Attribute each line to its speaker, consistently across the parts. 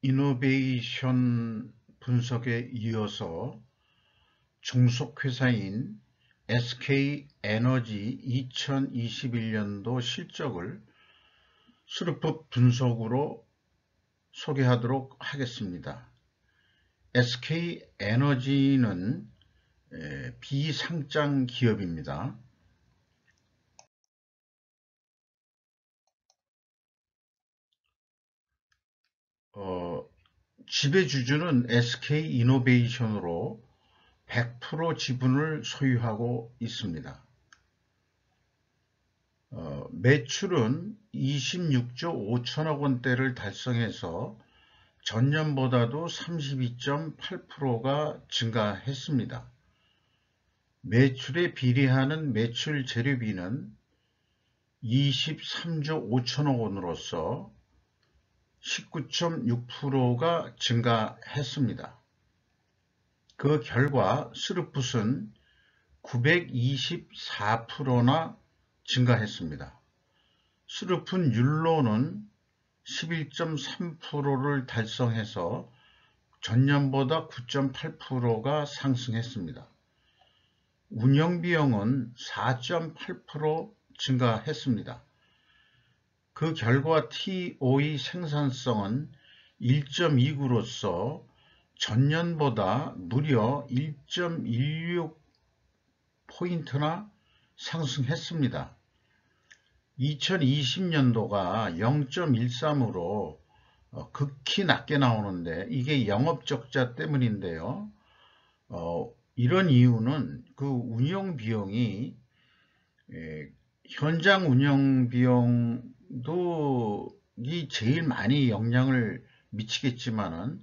Speaker 1: SK이노베이션 분석에 이어서 종속회사인 SK에너지 2021년도 실적을 수르프 분석으로 소개하도록 하겠습니다. SK에너지는 비상장 기업입니다. 지배주주는 SK이노베이션으로 100% 지분을 소유하고 있습니다. 매출은 26조 5천억 원대를 달성해서 전년보다도 32.8%가 증가했습니다. 매출에 비례하는 매출 재료비는 23조 5천억 원으로서 19.6%가 증가했습니다. 그 결과 스룹풋은 924%나 증가했습니다. 스룹풋 율로는 11.3%를 달성해서 전년보다 9.8%가 상승했습니다. 운영비용은 4.8% 증가했습니다. 그 결과 TOE 생산성은 1.29로서 전년보다 무려 1.16포인트나 상승했습니다. 2020년도가 0.13으로 극히 낮게 나오는데 이게 영업적자 때문인데요. 이런 이유는 그 운영비용이 현장 운영비용도 제일 많이 영향을 미치겠지만은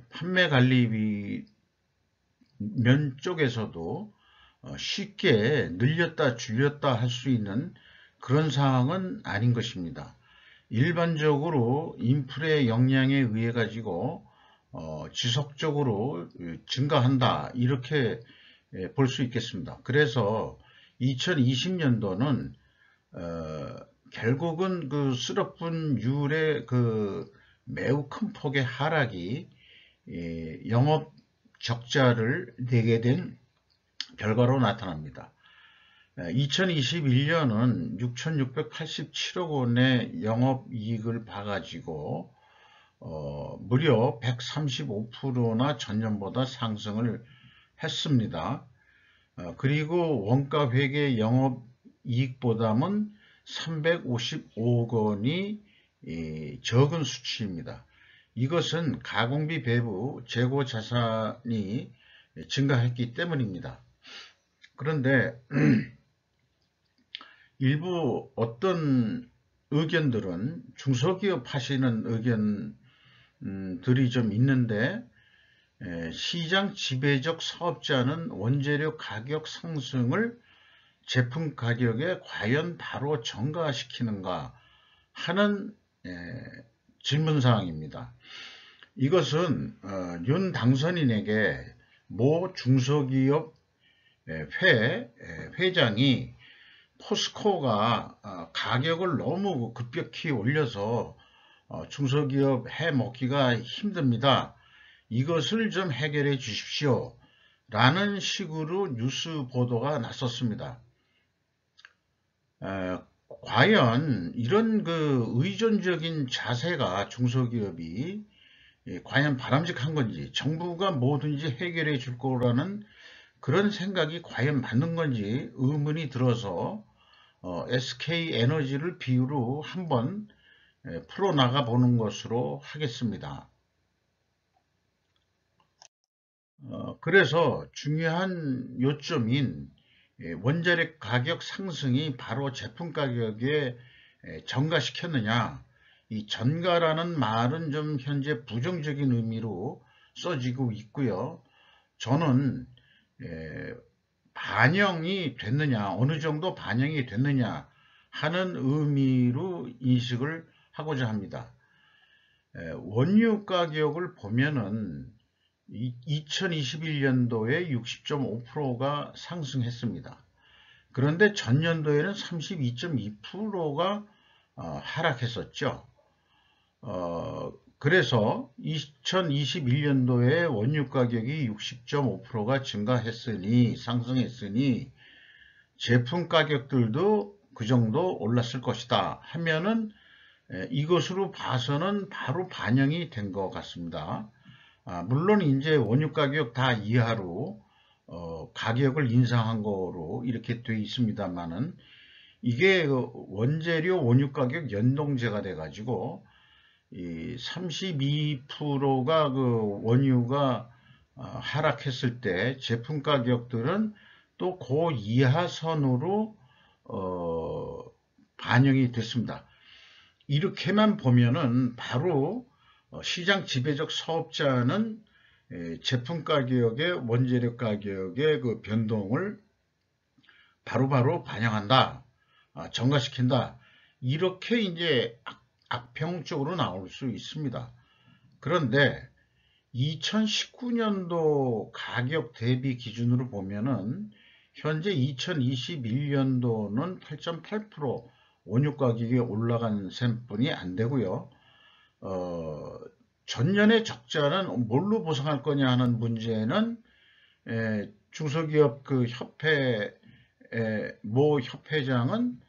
Speaker 1: 판매관리비 면 쪽에서도 쉽게 늘렸다 줄였다 할 수 있는 그런 상황은 아닌 것입니다. 일반적으로 인플레 영향에 의해 가지고 지속적으로 증가한다 이렇게 볼 수 있겠습니다. 그래서 2020년도는 결국은 그 수력분율의 그 매우 큰 폭의 하락이 영업 적자를 내게 된 결과로 나타납니다. 2021년은 6,687억 원의 영업이익을 봐가지고 무려 135%나 전년보다 상승을 했습니다. 그리고 원가회계 영업이익보다는 355억 원이 적은 수치입니다. 이것은 가공비 배부 재고 자산이 증가했기 때문입니다. 그런데 일부 어떤 의견들은 중소기업 하시는 의견들이 좀 있는데 시장 지배적 사업자는 원재료 가격 상승을 제품 가격에 과연 바로 전가시키는가 하는 질문사항입니다. 이것은 윤 당선인에게 모 중소기업 회장이 포스코가 가격을 너무 급격히 올려서 중소기업 해 먹기가 힘듭니다. 이것을 좀 해결해 주십시오. 라는 식으로 뉴스 보도가 났었습니다. 과연 이런 그 의존적인 자세가 중소기업이 과연 바람직한 건지, 정부가 뭐든지 해결해 줄 거라는 그런 생각이 과연 맞는 건지 의문이 들어서 SK에너지를 비유로 한번 풀어나가 보는 것으로 하겠습니다. 그래서 중요한 요점인 원자력 가격 상승이 바로 제품 가격에 전가시켰느냐, 이 전가라는 말은 좀 현재 부정적인 의미로 써지고 있고요. 저는 반영이 됐느냐, 어느 정도 반영이 됐느냐 하는 의미로 인식을 하고자 합니다. 원유 가격을 보면은 2021년도에 60.5%가 상승했습니다. 그런데 전년도에는 32.2%가 하락했었죠. 그래서 2021년도에 원유 가격이 60.5%가 상승했으니 제품 가격들도 그 정도 올랐을 것이다 하면은 이것으로 봐서는 바로 반영이 된 것 같습니다. 물론 이제 원유 가격 다 이하로 가격을 인상한 거로 이렇게 돼 있습니다만은 이게 원재료 원유 가격 연동제가 돼 가지고 이 32%가 그 원유가 하락했을 때 제품 가격들은 또 그 이하선으로 반영이 됐습니다. 이렇게만 보면은 바로 시장 지배적 사업자는 제품 가격의 원재료 가격의 그 변동을 바로바로 반영한다, 전가시킨다, 이렇게 이제 악평적으로 나올 수 있습니다. 그런데 2019년도 가격 대비 기준으로 보면은 현재 2021년도는 8.8% 원유 가격이 올라간 셈뿐이 안 되고요. 전년의 적자는 뭘로 보상할 거냐 하는 문제는 중소기업 그 협회 모 협회장은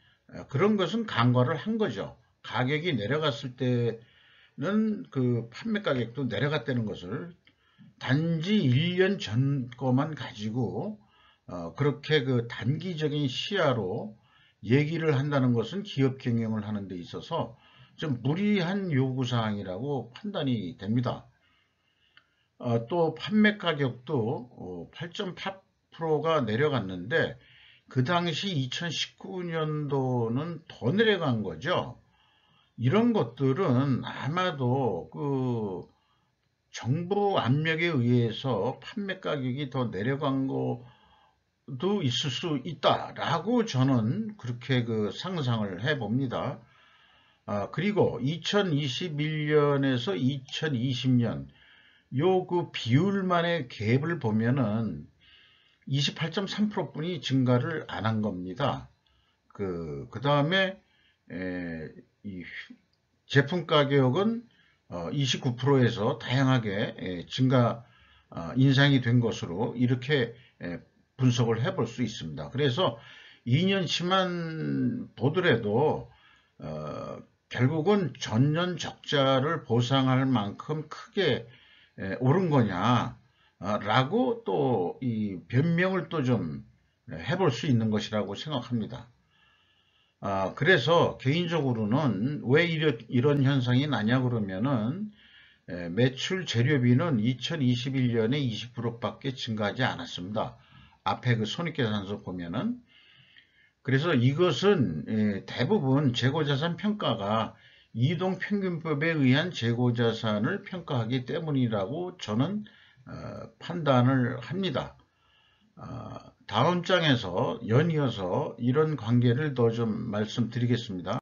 Speaker 1: 그런 것은 간과를 한 거죠. 가격이 내려갔을 때는 그 판매 가격도 내려갔다는 것을 단지 1년 전 거만 가지고 그렇게 그 단기적인 시야로 얘기를 한다는 것은 기업 경영을 하는 데 있어서 좀 무리한 요구사항이라고 판단이 됩니다. 또 판매 가격도 8.8%가 내려갔는데 그 당시 2019년도는 더 내려간 거죠. 이런 것들은 아마도 그 정부 압력에 의해서 판매 가격이 더 내려간 것도 있을 수 있다라고 저는 그렇게 그 상상을 해 봅니다. 그리고 2021년에서 2020년 요 그 비율만의 갭을 보면은 28.3%뿐이 증가를 안 한 겁니다. 그 다음에 이 제품 가격은 29%에서 다양하게 증가 인상이 된 것으로 이렇게 분석을 해볼 수 있습니다. 그래서 2년치만 보더라도 결국은 전년 적자를 보상할 만큼 크게 오른 거냐 라고 또 이 변명을 또 좀 해볼 수 있는 것이라고 생각합니다. 그래서 개인적으로는 왜 이런 현상이 나냐 그러면은 매출 재료비는 2021년에 20%밖에 증가하지 않았습니다. 앞에 그 손익계산서 보면은. 그래서 이것은 대부분 재고자산 평가가 이동평균법에 의한 재고자산을 평가하기 때문이라고 저는 판단을 합니다. 다음 장에서 연이어서 이런 관계를 더 좀 말씀드리겠습니다.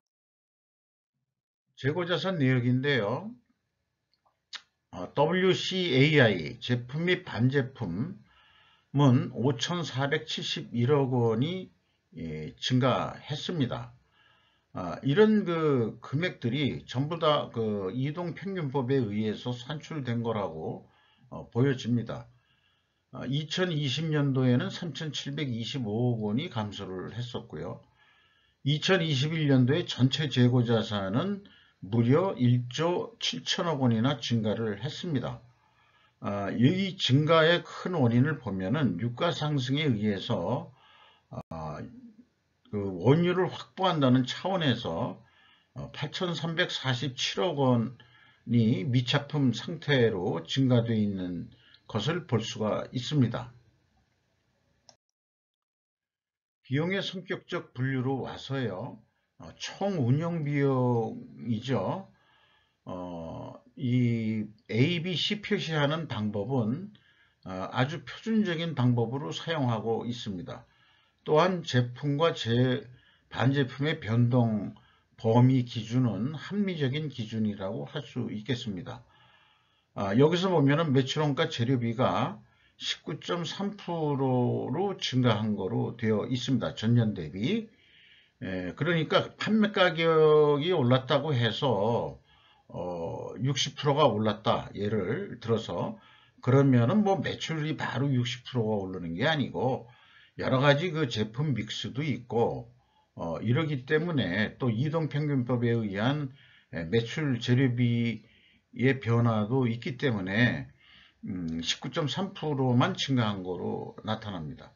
Speaker 1: 재고자산 내역인데요. WCAI 제품 및 반제품은 5,471억 원이 증가했습니다. 이런 그 금액들이 전부 다 그 이동평균법에 의해서 산출된 거라고 보여집니다. 2020년도에는 3,725억 원이 감소를 했었고요. 2021년도에 전체 재고자산은 무려 1조 7천억 원이나 증가를 했습니다. 이 증가의 큰 원인을 보면은 유가 상승에 의해서 그 원유를 확보한다는 차원에서 8,347억 원이 미차품 상태로 증가되어 있는 것을 볼 수가 있습니다. 비용의 성격적 분류로 와서요. 총 운영 비용이죠. 이 A, B, C 표시하는 방법은 아주 표준적인 방법으로 사용하고 있습니다. 또한 제품과 반제품의 변동 범위 기준은 합리적인 기준이라고 할 수 있겠습니다. 여기서 보면은 매출원가 재료비가 19.3%로 증가한 거로 되어 있습니다. 전년 대비. 그러니까 판매 가격이 올랐다고 해서 60%가 올랐다. 예를 들어서 그러면은 뭐 매출이 바로 60%가 오르는 게 아니고 여러 가지 그 제품 믹스도 있고 이러기 때문에 또 이동평균법에 의한 매출 재료비의 변화도 있기 때문에 19.3%만 증가한 거로 나타납니다.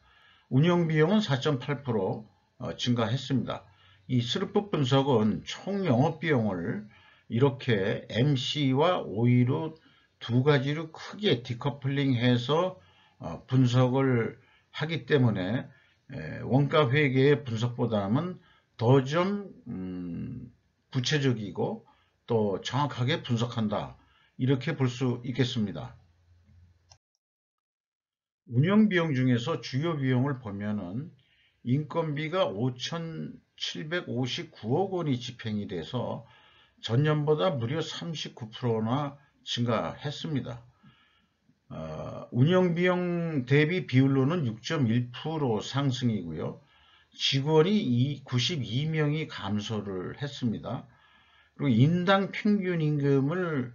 Speaker 1: 운영비용은 4.8% 증가했습니다. 이 스루풋 분석은 총 영업비용을 이렇게 MC와 OE로 두 가지로 크게 디커플링해서 분석을 하기 때문에 원가 회계의 분석보다는 더 좀 구체적이고 또 정확하게 분석한다. 이렇게 볼 수 있겠습니다. 운영 비용 중에서 주요 비용을 보면은 인건비가 5,759억 원이 집행이 돼서 전년보다 무려 39%나 증가했습니다. 운영비용 대비 비율로는 6.1% 상승이고요. 직원이 92명이 감소를 했습니다. 그리고 인당 평균 임금을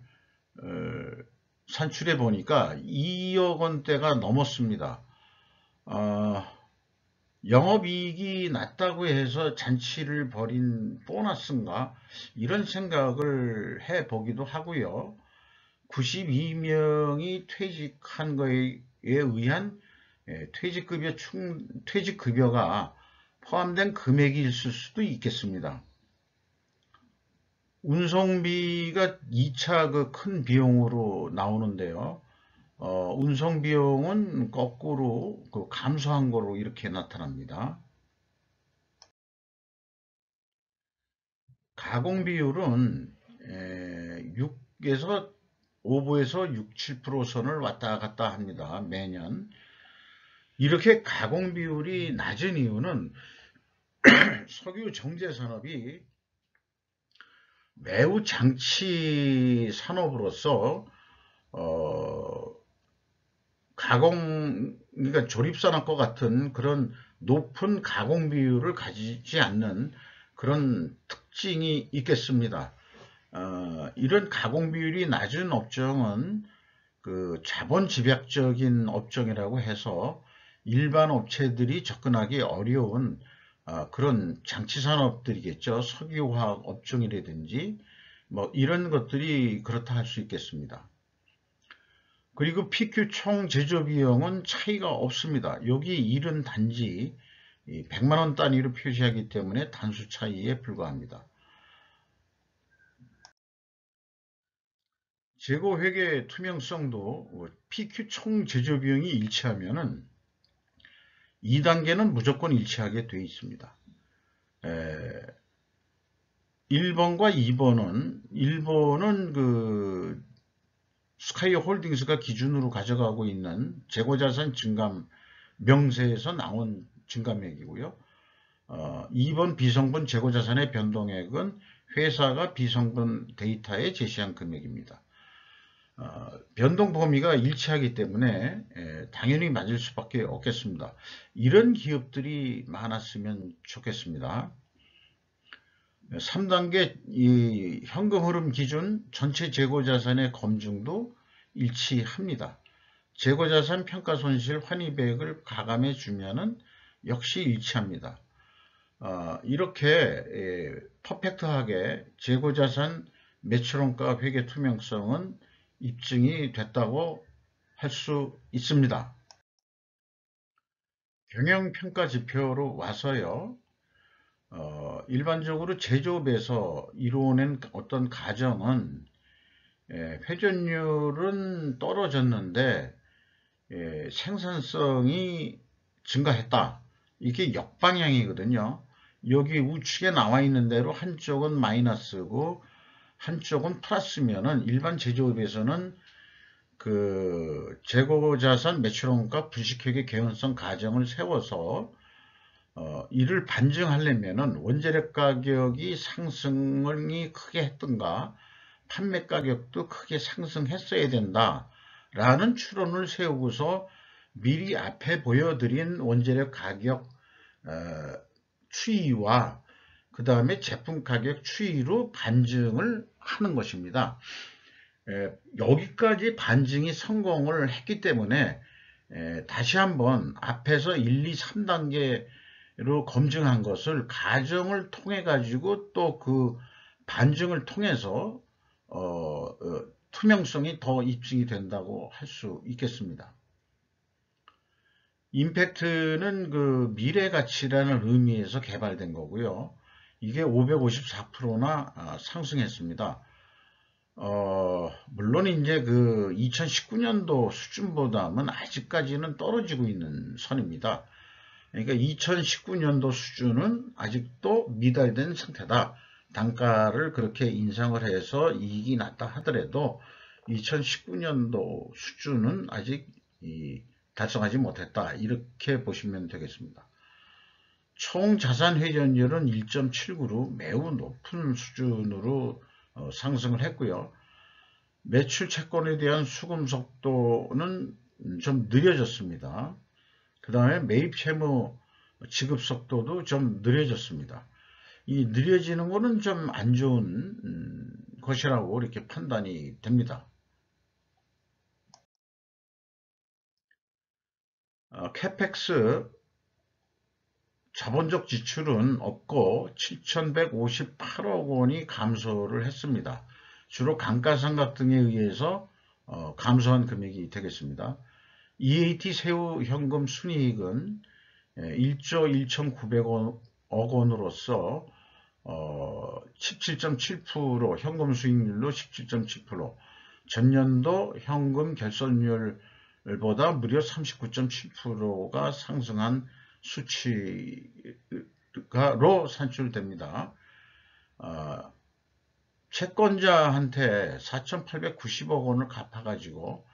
Speaker 1: 산출해 보니까 2억 원대가 넘었습니다. 영업이익이 낮다고 해서 잔치를 벌인 보너스인가 이런 생각을 해보기도 하고요. 92명이 퇴직한 거에 의한 퇴직급여가 포함된 금액이 있을 수도 있겠습니다. 운송비가 2차 그 큰 비용으로 나오는데요. 운송비용은 거꾸로 그 감소한 거로 이렇게 나타납니다. 가공 비율은 6에서 5에서 6, 7% 선을 왔다 갔다 합니다. 매년. 이렇게 가공 비율이 낮은 이유는 석유 정제 산업이 매우 장치 산업으로서 그러니까 조립산업과 같은 그런 높은 가공 비율을 가지지 않는 그런 특징이 있겠습니다. 이런 가공 비율이 낮은 업종은 그 자본 집약적인 업종이라고 해서 일반 업체들이 접근하기 어려운 그런 장치 산업들이겠죠. 석유화학 업종이라든지 뭐 이런 것들이 그렇다 할 수 있겠습니다. 그리고 PQ 총 제조 비용은 차이가 없습니다. 여기 일은 단지 100만 원 단위로 표시하기 때문에 단수 차이에 불과합니다. 재고 회계 투명성도 PQ 총 제조 비용이 일치하면은 2단계는 무조건 일치하게 되어 있습니다. 1번과 2번은 1번은 그 스카이어 홀딩스가 기준으로 가져가고 있는 재고자산 증감 명세에서 나온 증감액이고요. 2번 비성분 재고자산의 변동액은 회사가 비성분 데이터에 제시한 금액입니다. 변동 범위가 일치하기 때문에 당연히 맞을 수밖에 없겠습니다. 이런 기업들이 많았으면 좋겠습니다. 3단계 이 현금 흐름 기준 전체 재고자산의 검증도 일치합니다. 재고자산 평가손실 환입액을 가감해 주면은 역시 일치합니다. 이렇게 퍼펙트하게 재고자산 매출원가 회계 투명성은 입증이 됐다고 할 수 있습니다. 경영평가 지표로 와서요. 일반적으로 제조업에서 이루어낸 어떤 가정은 회전율은 떨어졌는데 생산성이 증가했다. 이게 역방향이거든요. 여기 우측에 나와 있는 대로 한쪽은 마이너스고 한쪽은 플러스면은 일반 제조업에서는 그 재고자산 매출원가 분식회계 개연성 가정을 세워서 이를 반증하려면은 원재료 가격이 상승이 크게 했던가 판매 가격도 크게 상승했어야 된다라는 추론을 세우고서 미리 앞에 보여드린 원재료 가격 추이와 그 다음에 제품 가격 추이로 반증을 하는 것입니다. 여기까지 반증이 성공을 했기 때문에 다시 한번 앞에서 1, 2, 3단계로 검증한 것을 가정을 통해 가지고 또 그 반증을 통해서 투명성이 더 입증이 된다고 할 수 있겠습니다. 임팩트는 그 미래 가치라는 의미에서 개발된 거고요. 이게 554%나 상승했습니다. 물론 이제 그 2019년도 수준보다는 아직까지는 떨어지고 있는 선입니다. 그러니까 2019년도 수준은 아직도 미달된 상태다. 단가를 그렇게 인상을 해서 이익이 났다 하더라도 2019년도 수준은 아직 달성하지 못했다. 이렇게 보시면 되겠습니다. 총 자산 회전율은 1.79로 매우 높은 수준으로 상승을 했고요. 매출 채권에 대한 수금 속도는 좀 느려졌습니다. 그 다음에 매입 채무 지급 속도도 좀 느려졌습니다. 이 느려지는 것은 좀 안 좋은 것이라고 이렇게 판단이 됩니다. 캐펙스 자본적 지출은 없고 7,158억 원이 감소를 했습니다. 주로 감가상각 등에 의해서 감소한 금액이 되겠습니다. EAT 세후 현금 순이익은 1조 1,900억 원으로서 17.7% 현금 수익률로 17.7%, 전년도 현금 결손율보다 무려 39.7%가 상승한 수치가로 산출됩니다. 채권자한테 4,890억 원을 갚아가지고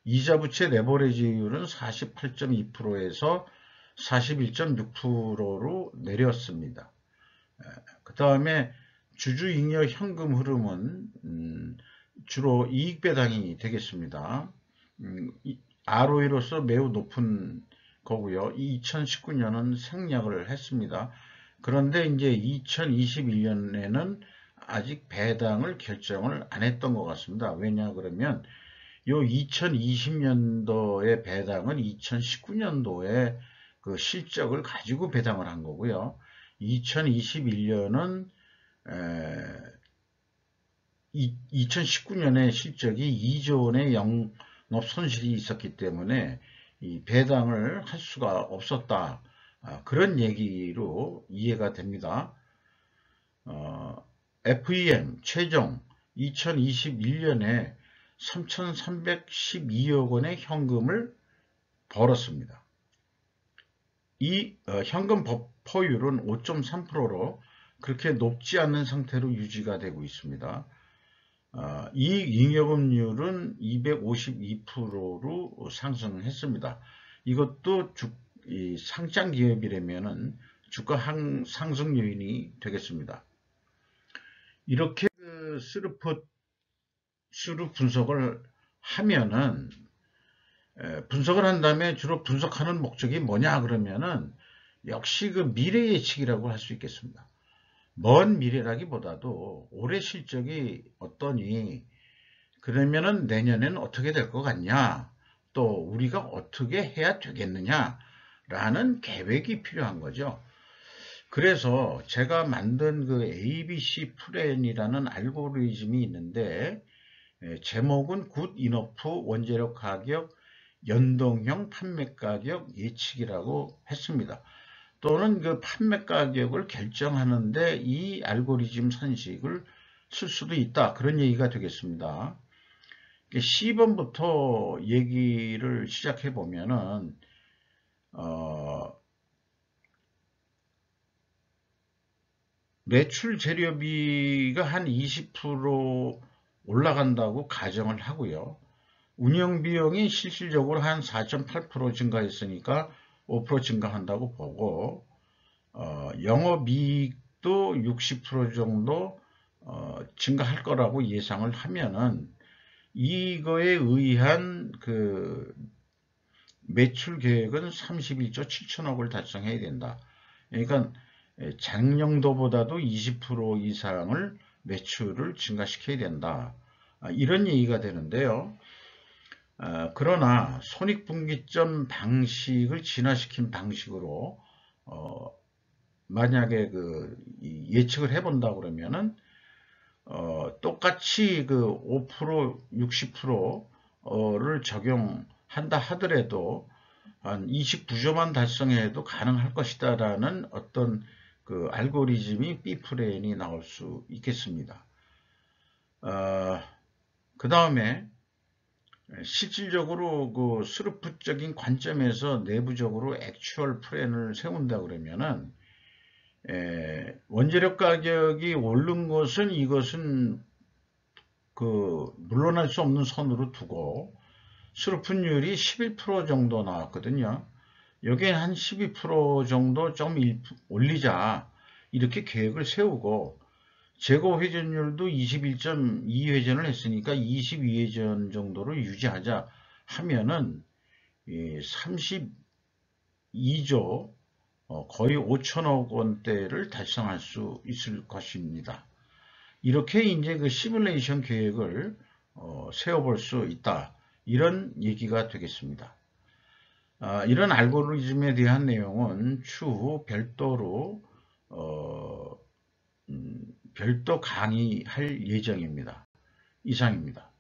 Speaker 1: 이자부채 레버리지율은 48.2%에서 41.6%로 내렸습니다. 그 다음에 주주잉여 현금 흐름은 주로 이익배당이 되겠습니다. ROE로서 매우 높은 거고요. 2019년은 생략을 했습니다. 그런데 이제 2021년에는 아직 배당을 결정을 안 했던 것 같습니다. 왜냐 그러면 요 2020년도의 배당은 2019년도에 그 실적을 가지고 배당을 한 거고요. 2021년은 2019년의 실적이 2조 원의 영업 손실이 있었기 때문에 이 배당을 할 수가 없었다. 그런 얘기로 이해가 됩니다. FEM 최종 2021년에 3,312억 원의 현금을 벌었습니다. 이 현금 버퍼율은 5.3%로 그렇게 높지 않은 상태로 유지가 되고 있습니다. 이익잉여금률은 252%로 상승했습니다. 이것도 상장 기업이라면은 주가 상승 요인이 되겠습니다. 이렇게 스루 분석을 하면은 분석을 한 다음에 주로 분석하는 목적이 뭐냐 그러면은 역시 그 미래 예측이라고 할 수 있겠습니다. 먼 미래라기보다도 올해 실적이 어떠니 그러면은 내년에는 어떻게 될 것 같냐 또 우리가 어떻게 해야 되겠느냐 라는 계획이 필요한 거죠. 그래서 제가 만든 그 ABC 플랜이라는 알고리즘이 있는데 제목은 굿 이너프 원재료 가격 연동형 판매 가격 예측이라고 했습니다. 또는 그 판매 가격을 결정하는데 이 알고리즘 선식을 쓸 수도 있다. 그런 얘기가 되겠습니다. C번부터 얘기를 시작해 보면은 매출 재료비가 한 20% 올라간다고 가정을 하고요. 운영비용이 실질적으로 한 4.8% 증가했으니까 5% 증가한다고 보고 영업이익도 60% 정도 증가할 거라고 예상을 하면은 이거에 의한 그 매출 계획은 31조 7천억을 달성해야 된다. 그러니까 작년도보다도 20% 이상을 매출을 증가시켜야 된다. 이런 얘기가 되는데요. 그러나 손익분기점 방식을 진화시킨 방식으로 만약에 예측을 해본다 그러면은 똑같이 5%, 60%를 적용한다 하더라도 한 29조만 달성해도 가능할 것이다라는 어떤 알고리즘이 B플랜이 나올 수 있겠습니다. 그 다음에 실질적으로 스루프적인 관점에서 내부적으로 액추얼 플랜을 세운다 그러면은 원재료 가격이 오른 것은 이것은 물러날 수 없는 선으로 두고 스루프율이 11% 정도 나왔거든요. 여기에 한 12% 정도 좀 올리자 이렇게 계획을 세우고 재고 회전율도 21.2회전을 했으니까 22회전 정도를 유지하자 하면은 32조 거의 5천억 원대를 달성할 수 있을 것입니다. 이렇게 이제 시뮬레이션 계획을 세워볼 수 있다. 이런 얘기가 되겠습니다. 이런 알고리즘에 대한 내용은 추후 별도로 별도 강의할 예정입니다. 이상입니다.